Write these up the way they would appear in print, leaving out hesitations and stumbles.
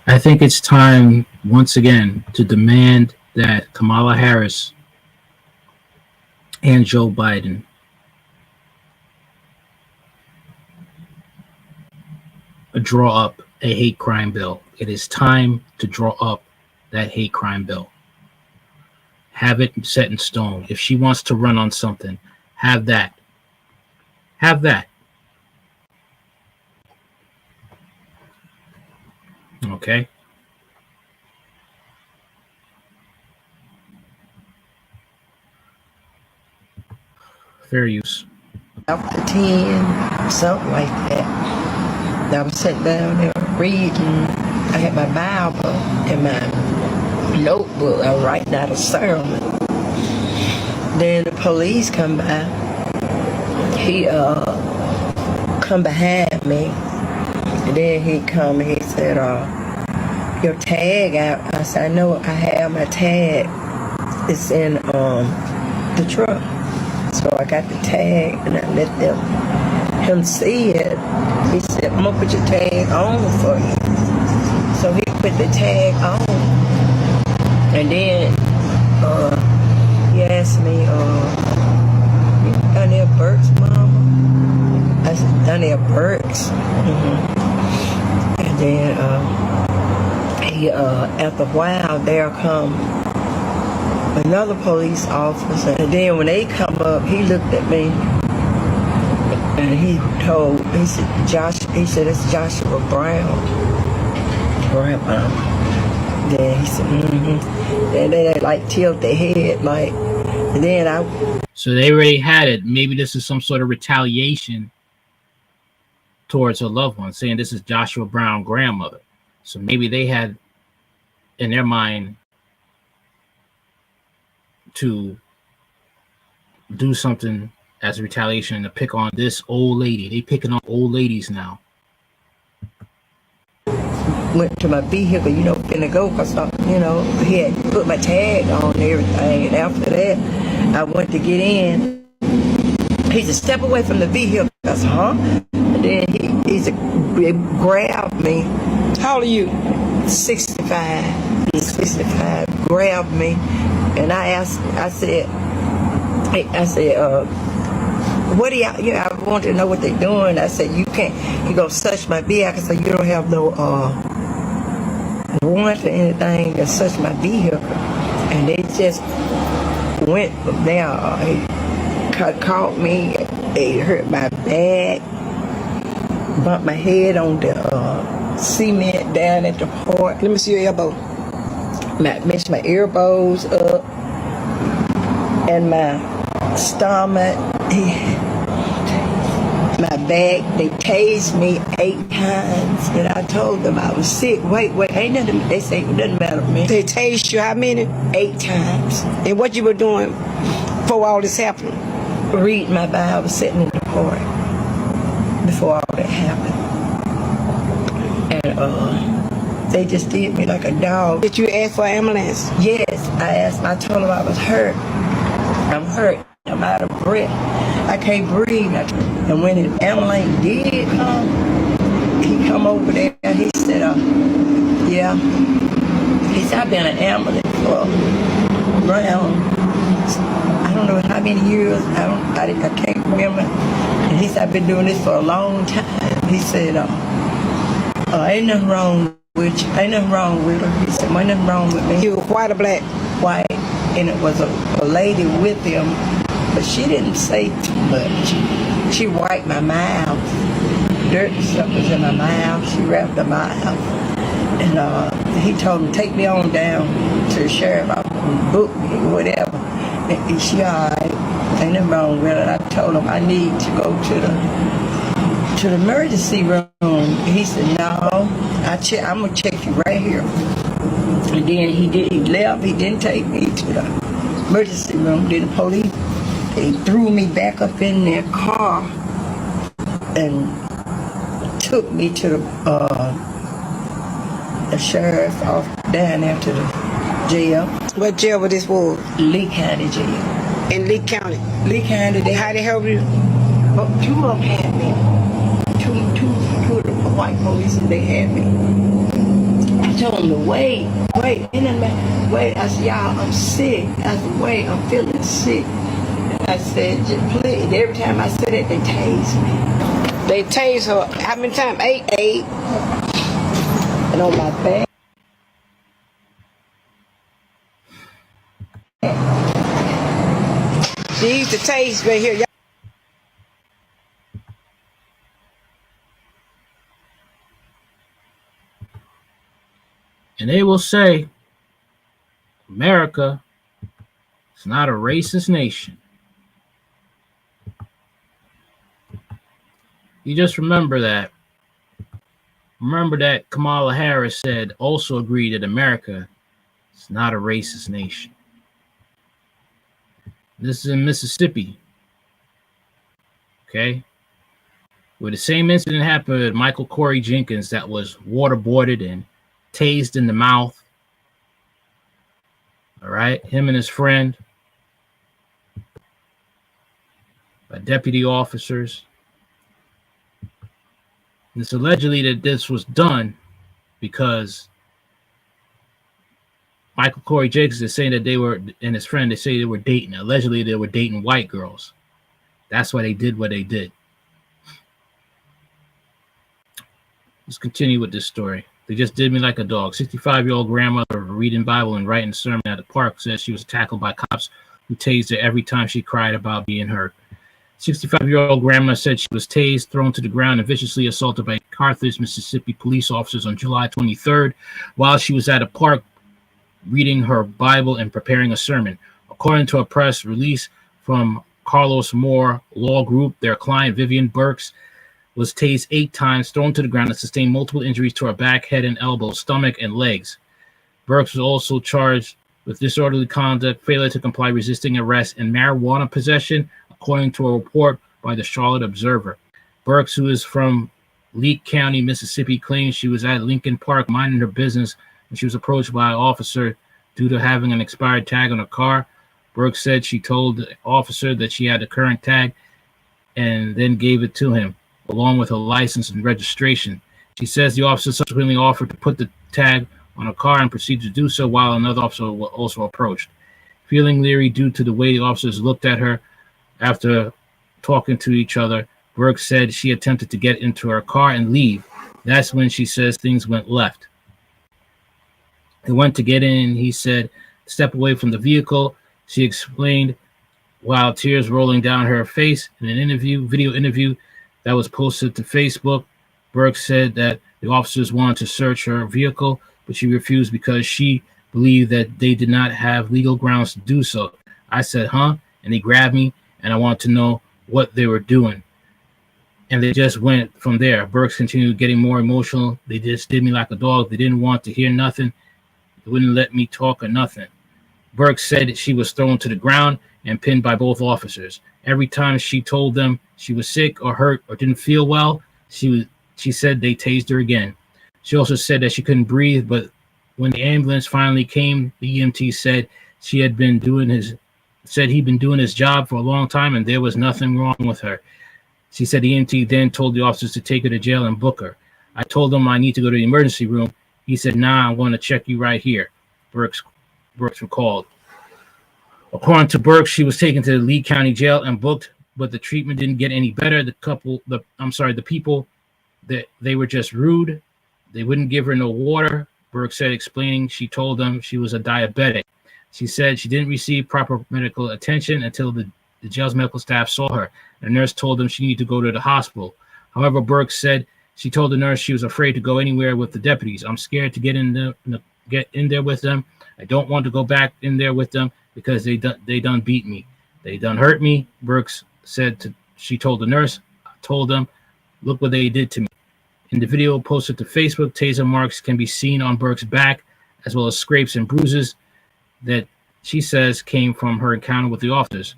I think it's time once again to demand that Kamala Harris and Joe Biden draw up a hate crime bill. It is time to draw up that hate crime bill. Have it set in stone. If she wants to run on something, have that. Have that. Okay? Fair use. After 10, something like that. I was sitting down there reading. I had my Bible in my notebook. I was writing out a sermon. Then the police come by. He come behind me. And then he come and he said, your tag out. I said, I know I have my tag. It's in the truck. So I got the tag and I let him see it. He said, I'm gonna put your tag on for you. So he put the tag on. And then he asked me, you Donnell Burks, mama? I said, Donnell Burks. And then he after a while there come another police officer, and then when they come up, he looked at me and he said, it's Joshua Brown. Then he said, and they like tilt their head like, and then So they already had it. Maybe this is some sort of retaliation towards her loved one, saying this is Joshua Brown grandmother. So maybe they had in their mind to do something as a retaliation to pick on this old lady. They picking on old ladies now. went to my vehicle, finna go, because, he had put my tag on and everything. And after that, I went to get in. He said, step away from the vehicle. I said, huh? And then he grabbed me. How old are you? 65. 65. Grabbed me. And I said, what do y'all, I want to know what they're doing. I said, you can't, he gonna search my vehicle. I said, you don't have no warrant or anything to search my vehicle. And they just went from there. He caught me, they hurt my back, bumped my head on the cement down at the port. Let me see your elbow. Messed my elbows up and my stomach, my back. They tased me 8 times, and I told them I was sick. Wait, ain't nothing. They say it doesn't matter to me. They tased you how many? 8 times. And what you were doing before all this happened? Reading my Bible, sitting in the park before all that happened. And they just did me like a dog. Did you ask for an ambulance? Yes, I told them I was hurt. I'm hurt. I'm out of breath. I can't breathe. And when the ambulance did come, he come over there and he said, yeah. He said, I've been an ambulance for around, I don't know how many years. I can't remember. And he said, I've been doing this for a long time. He said, ain't nothing wrong with you. Ain't nothing wrong with her. He said, ain't nothing wrong with me. You were white or black? White. And it was a lady with him, but she didn't say too much. She wiped my mouth. Dirt and stuff was in my mouth. She wrapped her mouth. And he told him, take me on down to the sheriff office, book me, whatever. And she, all right, ain't nothing wrong with it. I told him I need to go to the emergency room. He said, no, I'm going to check you right here. And then he left. He didn't take me to the emergency room. Then the police, they threw me back up in their car and took me to the sheriff off down there to the jail. What jail was this for? Lee County Jail. In Lee County? Lee County. How they help you? Two of them had me. Two of the white police, and they had me. told him to wait. And then wait. I said, y'all, I'm sick. I said, wait, I'm feeling sick. I said, just please. Every time I said it, they tased me. They tased her. How many times? 8. And on my back. She used to tase right here. And they will say, America is not a racist nation. You just remember that. Remember that Kamala Harris said, also agreed that America is not a racist nation. This is in Mississippi. Okay? Where the same incident happened with Michael Corey Jenkins that was waterboarded and tased in the mouth. All right? Him and his friend by deputy officers. And it's allegedly that this was done because Michael Corey Jenkins is saying that they were, and his friend, they say they were dating. Allegedly, they were dating white girls. That's why they did what they did. Let's continue with this story. They just did me like a dog. 65-year-old grandmother reading Bible and writing sermon at the park says she was tackled by cops who tased her every time she cried about being hurt. 65-year-old grandma said she was tased, thrown to the ground, and viciously assaulted by Carthage, Mississippi police officers on July 23rd while she was at a park reading her Bible and preparing a sermon. According to a press release from Carlos Moore Law Group, their client Vivian Burks was tased 8 times, thrown to the ground, and sustained multiple injuries to her back, head, and elbow, stomach, and legs. Burks was also charged with disorderly conduct, failure to comply, resisting arrest, and marijuana possession, according to a report by the Charlotte Observer. Burks, who is from Leake County, Mississippi, claims she was at Lincoln Park minding her business when she was approached by an officer due to having an expired tag on her car. Burks said she told the officer that she had a current tag and then gave it to him, along with her license and registration. She says the officer subsequently offered to put the tag on her car and proceeded to do so while another officer was also approached. Feeling leery due to the way the officers looked at her after talking to each other, Burks said she attempted to get into her car and leave. That's when she says things went left. He went to get in, he said, step away from the vehicle. She explained while tears rolling down her face in an video interview that was posted to Facebook. Burks said that the officers wanted to search her vehicle, but she refused because she believed that they did not have legal grounds to do so. I said, huh? And they grabbed me, and I wanted to know what they were doing. And they just went from there. Burks continued getting more emotional. They just did me like a dog. They didn't want to hear nothing. They wouldn't let me talk or nothing. Burks said that she was thrown to the ground and pinned by both officers. Every time she told them she was sick or hurt or didn't feel well, she said they tased her again. She also said that she couldn't breathe, but when the ambulance finally came, the EMT said he'd been doing his job for a long time and there was nothing wrong with her. She said the EMT then told the officers to take her to jail and book her. I told them I need to go to the emergency room. He said, nah, I'm going to check you right here. Burks recalled. According to Burks, she was taken to the Lee County Jail and booked, but the treatment didn't get any better. The people, that they were just rude. They wouldn't give her no water. Burks said, explaining she told them she was a diabetic. She said she didn't receive proper medical attention until the jail's medical staff saw her. The nurse told them she needed to go to the hospital. However, Burks said she told the nurse she was afraid to go anywhere with the deputies. I'm scared to get in there with them. I don't want to go back in there with them because they done beat me. They done hurt me. Burks said she told the nurse, I told them, look what they did to me. In the video posted to Facebook, taser marks can be seen on Burks' back, as well as scrapes and bruises that she says came from her encounter with the officers.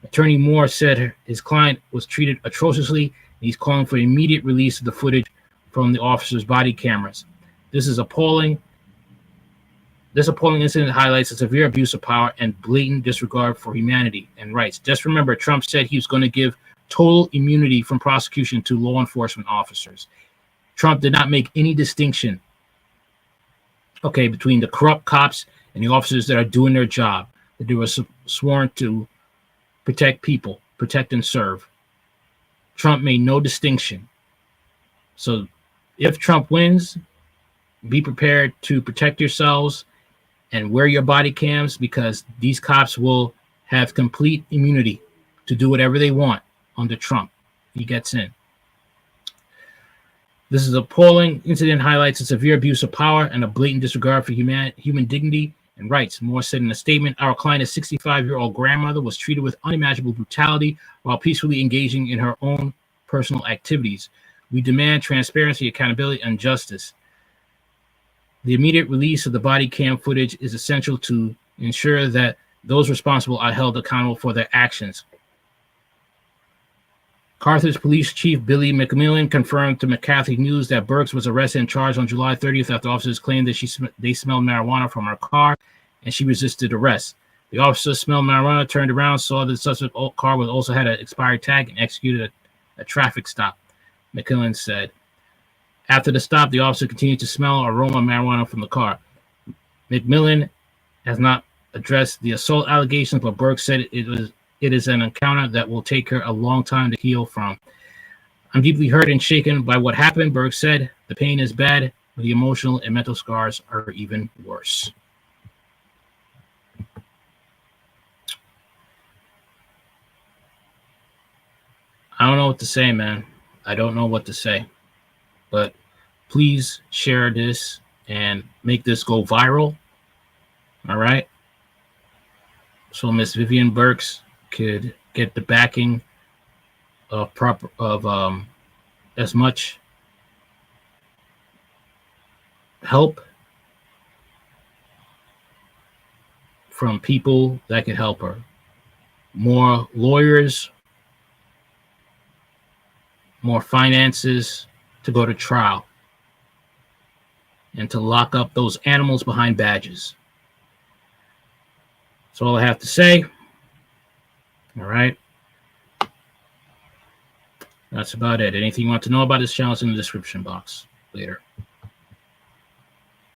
Attorney Moore said his client was treated atrociously, and he's calling for immediate release of the footage from the officers' body cameras. This appalling incident highlights a severe abuse of power and blatant disregard for humanity and rights. Just remember, Trump said he was going to give total immunity from prosecution to law enforcement officers. Trump did not make any distinction Okay, between the corrupt cops and the officers that are doing their job, that they were sworn to protect people, protect and serve. Trump made no distinction. So if Trump wins, be prepared to protect yourselves and wear your body cams, because these cops will have complete immunity to do whatever they want under Trump. He gets in. This is appalling incident highlights a severe abuse of power and a blatant disregard for human dignity and rights. Moore said in a statement, our client's 65-year-old grandmother was treated with unimaginable brutality while peacefully engaging in her own personal activities. We demand transparency, accountability, and justice. The immediate release of the body cam footage is essential to ensure that those responsible are held accountable for their actions. Carthage Police Chief Billy McMillan confirmed to McCarthy News that Burks was arrested and charged on July 30th after officers claimed that they smelled marijuana from her car and she resisted arrest. The officers smelled marijuana, turned around, saw that the suspect car also had an expired tag, and executed a traffic stop, McMillan said. After the stop, the officer continued to smell aroma of marijuana from the car. McMillan has not addressed the assault allegations, but Burks said it is an encounter that will take her a long time to heal from. I'm deeply hurt and shaken by what happened, Burks said. The pain is bad, but the emotional and mental scars are even worse. I don't know what to say, man. I don't know what to say. But please share this and make this go viral. All right? So Miss Vivian Burks could get the backing of as much help from people that could help her. More lawyers, more finances to go to trial, and to lock up those animals behind badges. That's all I have to say. All right. That's about it. Anything you want to know about this channel is in the description box. Later.